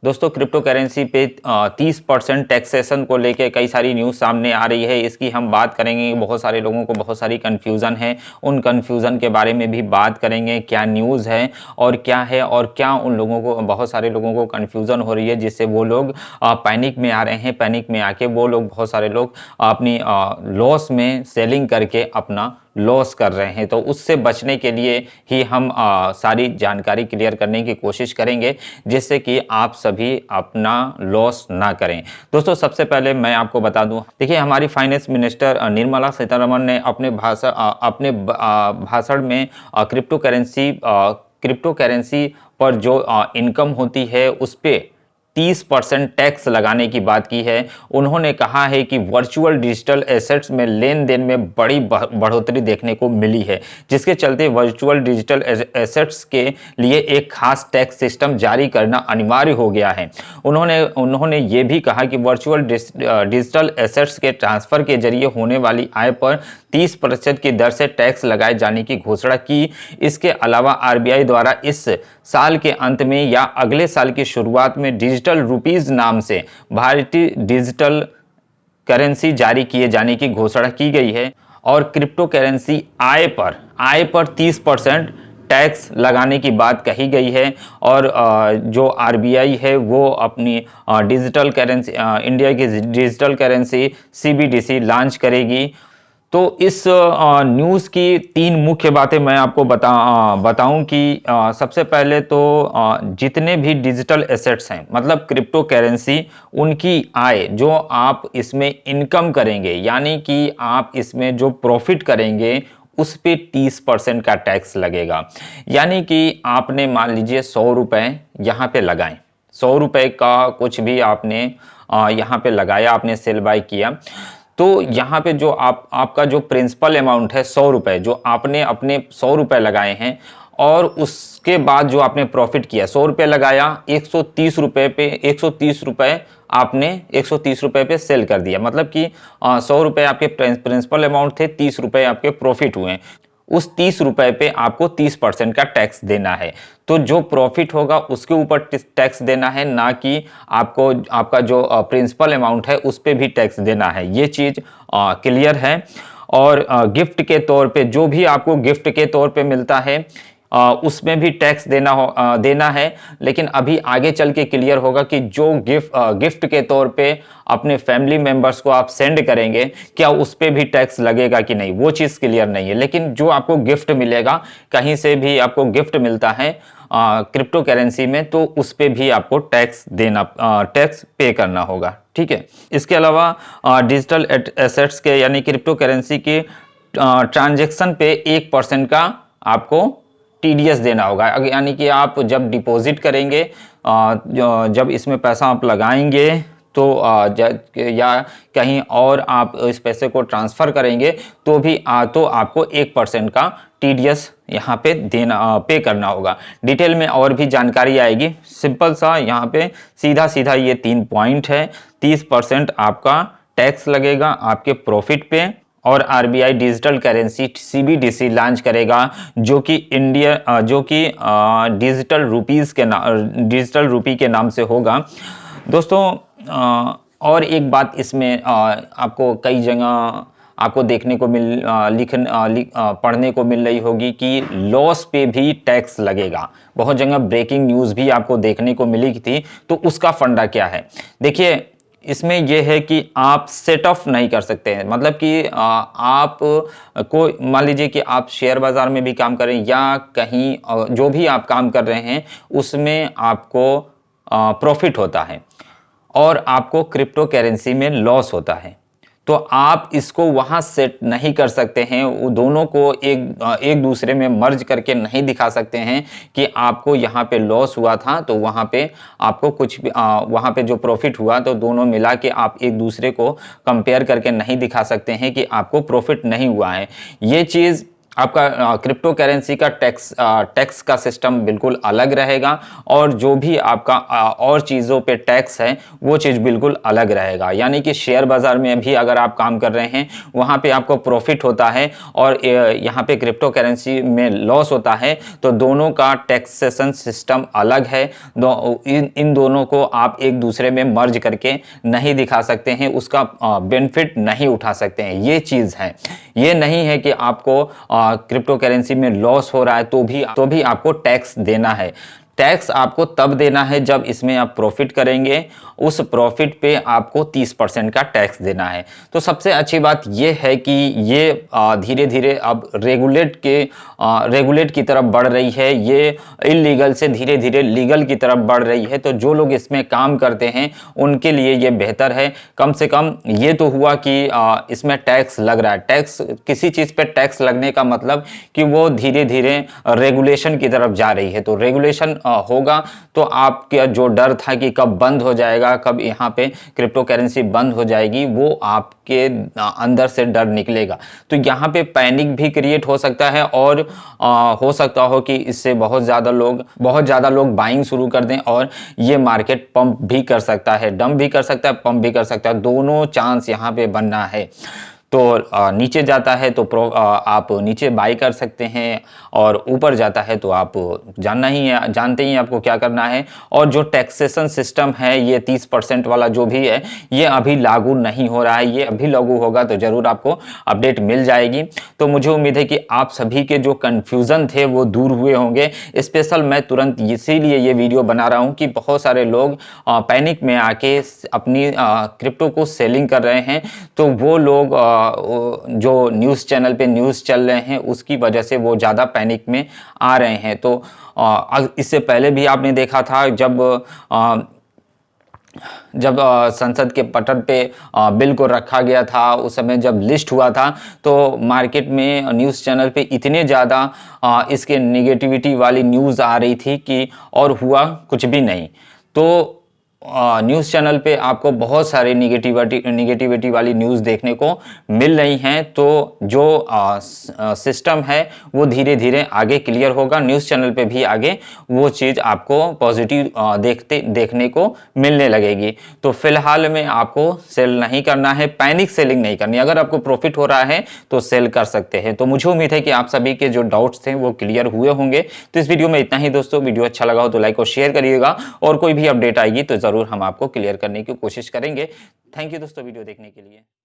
दोस्तों crypto currency पे 30% taxation को लेके कई सारी न्यूज़ सामने आ रही है। इसकी हम बात करेंगे। बहुत सारे लोगों को बहुत सारी कन्फ्यूज़न है। उन कन्फ्यूज़न के बारे में भी बात करेंगे, क्या न्यूज़ है और क्या उन लोगों को, बहुत सारे लोगों को कन्फ्यूज़न हो रही है, जिससे वो लोग पैनिक में आ रहे हैं। पैनिक में आके वो लोग, बहुत सारे लोग अपनी लॉस में सेलिंग करके अपना लॉस कर रहे हैं। तो उससे बचने के लिए ही हम सारी जानकारी क्लियर करने की कोशिश करेंगे, जिससे कि आप सभी अपना लॉस ना करें। दोस्तों सबसे पहले मैं आपको बता दूं, देखिए हमारी फाइनेंस मिनिस्टर निर्मला सीतारमण ने अपने भाषण में क्रिप्टो करेंसी पर जो इनकम होती है उस पे 30% टैक्स लगाने की बात की है। उन्होंने कहा है कि वर्चुअल डिजिटल एसेट्स में लेन देन में बड़ी बढ़ोतरी देखने को मिली है, जिसके चलते वर्चुअल डिजिटल एसेट्स के लिए एक खास टैक्स सिस्टम जारी करना अनिवार्य हो गया है। उन्होंने ये भी कहा कि वर्चुअल डिजिटल एसेट्स के ट्रांसफर के जरिए होने वाली आय पर 30% की दर से टैक्स लगाए जाने की घोषणा की। इसके अलावा आरबीआई द्वारा इस साल के अंत में या अगले साल की शुरुआत में डिजिटल रुपीज नाम से भारतीय डिजिटल करेंसी जारी किए जाने की घोषणा की गई है। और क्रिप्टो करेंसी आय पर 30% टैक्स लगाने की बात कही गई है। और जो आरबीआई है वो अपनी डिजिटल करेंसी, इंडिया की डिजिटल करेंसी सीबीडीसी लॉन्च करेगी। तो इस न्यूज़ की तीन मुख्य बातें मैं आपको बताऊं कि सबसे पहले तो जितने भी डिजिटल एसेट्स हैं, मतलब क्रिप्टो करेंसी, उनकी आय जो आप इसमें इनकम करेंगे, यानी कि आप इसमें जो प्रॉफिट करेंगे उस पे 30% का टैक्स लगेगा। यानी कि आपने मान लीजिए 100 रुपये यहाँ पे लगाएं, 100 रुपये का कुछ भी आपने यहाँ पे लगाया, आपने सेल बाय किया, तो यहाँ पे जो आपका जो प्रिंसिपल अमाउंट है 100 रुपये, जो आपने अपने 100 रुपये लगाए हैं, और उसके बाद जो आपने प्रॉफिट किया, 100 रुपये लगाया, 130 रुपये पे 130 रुपये आपने 130 रुपये पे सेल कर दिया। मतलब कि 100 रुपये आपके प्रिंसिपल अमाउंट थे, 30 रुपये आपके प्रॉफिट हुए। उस 30 रुपए पे आपको 30% का टैक्स देना है। तो जो प्रॉफिट होगा उसके ऊपर टैक्स देना है, ना कि आपको आपका जो प्रिंसिपल अमाउंट है उस पे भी टैक्स देना है। ये चीज क्लियर है। और गिफ्ट के तौर पे जो भी आपको गिफ्ट के तौर पे मिलता है उसमें भी टैक्स देना है। लेकिन अभी आगे चल के क्लियर होगा कि जो गिफ्ट के तौर पे अपने फैमिली मेंबर्स को आप सेंड करेंगे, क्या उस पे भी टैक्स लगेगा कि नहीं, वो चीज़ क्लियर नहीं है। लेकिन जो आपको गिफ्ट मिलेगा, कहीं से भी आपको गिफ्ट मिलता है क्रिप्टो करेंसी में, तो उस पे भी आपको टैक्स पे करना होगा। ठीक है। इसके अलावा डिजिटल एसेट्स के यानी क्रिप्टो करेंसी के ट्रांजेक्शन पे 1% का आपको टीडीएस देना होगा। यानी कि आप जब डिपॉजिट करेंगे, जब इसमें पैसा आप लगाएंगे, तो या कहीं और आप इस पैसे को ट्रांसफर करेंगे, तो आपको 1% का टीडीएस यहाँ पे पे करना होगा। डिटेल में और भी जानकारी आएगी। सिंपल सा यहाँ पे सीधा ये 3 पॉइंट है। 30% आपका टैक्स लगेगा आपके प्रॉफिट पे, और RBI digital currency CBDC launch करेगा, जो कि डिजिटल रूपी के नाम से होगा। दोस्तों और एक बात इसमें आपको कई जगह आपको देखने को पढ़ने को मिल रही होगी कि लॉस पे भी टैक्स लगेगा। बहुत जगह ब्रेकिंग न्यूज़ भी आपको देखने को मिली थी। तो उसका फंडा क्या है? देखिए इसमें यह है कि आप सेट ऑफ नहीं कर सकते हैं। मतलब कि आप को मान लीजिए कि आप शेयर बाजार में भी काम करें या कहीं जो भी आप काम कर रहे हैं उसमें आपको प्रॉफिट होता है और आपको क्रिप्टो करेंसी में लॉस होता है, तो आप इसको वहां सेट नहीं कर सकते हैं। वो दोनों को एक दूसरे में मर्ज करके नहीं दिखा सकते हैं कि आपको यहाँ पे लॉस हुआ था तो वहाँ पे आपको कुछ भी वहाँ पे जो प्रॉफिट हुआ, तो दोनों मिला के आप एक दूसरे को कंपेयर करके नहीं दिखा सकते हैं कि आपको प्रॉफिट नहीं हुआ है। ये चीज़ आपका क्रिप्टो करेंसी का टैक्स का सिस्टम बिल्कुल अलग रहेगा और जो भी आपका और चीज़ों पे टैक्स है वो चीज़ बिल्कुल अलग रहेगा। यानी कि शेयर बाजार में भी अगर आप काम कर रहे हैं वहाँ पे आपको प्रॉफिट होता है और यहाँ पे क्रिप्टो करेंसी में लॉस होता है, तो दोनों का टैक्सेशन सिस्टम अलग है। इन दोनों को आप एक दूसरे में मर्ज करके नहीं दिखा सकते हैं, उसका बेनिफिट नहीं उठा सकते हैं। ये चीज़ है, ये नहीं है कि आपको क्रिप्टो करेंसी में लॉस हो रहा है तो भी आपको टैक्स देना है। टैक्स आपको तब देना है जब इसमें आप प्रॉफिट करेंगे, उस प्रॉफिट पे आपको 30% का टैक्स देना है। तो सबसे अच्छी बात यह है कि ये धीरे धीरे अब रेगुलेट की तरफ बढ़ रही है, ये इलीगल से धीरे धीरे लीगल की तरफ बढ़ रही है। तो जो लोग इसमें काम करते हैं उनके लिए ये बेहतर है। कम से कम ये तो हुआ कि इसमें टैक्स लग रहा है। टैक्स, किसी चीज़ पे टैक्स लगने का मतलब कि वो धीरे धीरे रेगुलेशन की तरफ जा रही है। तो रेगुलेशन होगा तो आपका जो डर था कि कब बंद हो जाएगा, कब यहाँ पे क्रिप्टो करेंसी बंद हो जाएगी, वो आपके अंदर से डर निकलेगा। तो यहाँ पे पैनिक भी क्रिएट हो सकता है और हो सकता हो कि इससे बहुत ज़्यादा लोग बाइंग शुरू कर दें और ये मार्केट पंप भी कर सकता है, डंप भी कर सकता है, पंप भी कर सकता है। दोनों चांस यहाँ पे बनना है। तो नीचे जाता है तो आप नीचे बाई कर सकते हैं और ऊपर जाता है तो आप जानते ही आपको क्या करना है। और जो टैक्सेशन सिस्टम है ये 30% वाला जो भी है ये अभी लागू नहीं हो रहा है, ये अभी लागू होगा तो ज़रूर आपको अपडेट मिल जाएगी। तो मुझे उम्मीद है कि आप सभी के जो कन्फ्यूज़न थे वो दूर हुए होंगे। स्पेशल मैं तुरंत इसीलिए ये वीडियो बना रहा हूँ कि बहुत सारे लोग पैनिक में आके अपनी क्रिप्टो को सेलिंग कर रहे हैं। तो वो लोग जो न्यूज़ चैनल पे न्यूज़ चल रहे हैं उसकी वजह से वो ज़्यादा पैनिक में आ रहे हैं। तो इससे पहले भी आपने देखा था जब संसद के पटल पे बिल को रखा गया था, उस समय जब लिस्ट हुआ था तो मार्केट में न्यूज़ चैनल पे इतने ज़्यादा इसके निगेटिविटी वाली न्यूज़ आ रही थी कि और हुआ कुछ भी नहीं। तो न्यूज़ चैनल पे आपको बहुत सारी निगेटिविटी वाली न्यूज़ देखने को मिल रही हैं। तो जो सिस्टम है वो धीरे धीरे आगे क्लियर होगा। न्यूज़ चैनल पे भी आगे वो चीज़ आपको पॉजिटिव देखने को मिलने लगेगी। तो फिलहाल में आपको सेल नहीं करना है, पैनिक सेलिंग नहीं करनी। अगर आपको प्रॉफिट हो रहा है तो सेल कर सकते हैं। तो मुझे उम्मीद है कि आप सभी के जो डाउट्स थे वो क्लियर हुए होंगे। तो इस वीडियो में इतना ही दोस्तों। वीडियो अच्छा लगा हो तो लाइक और शेयर करिएगा और कोई भी अपडेट आएगी तो जरूर हम आपको क्लियर करने की कोशिश करेंगे। थैंक यू दोस्तों वीडियो देखने के लिए।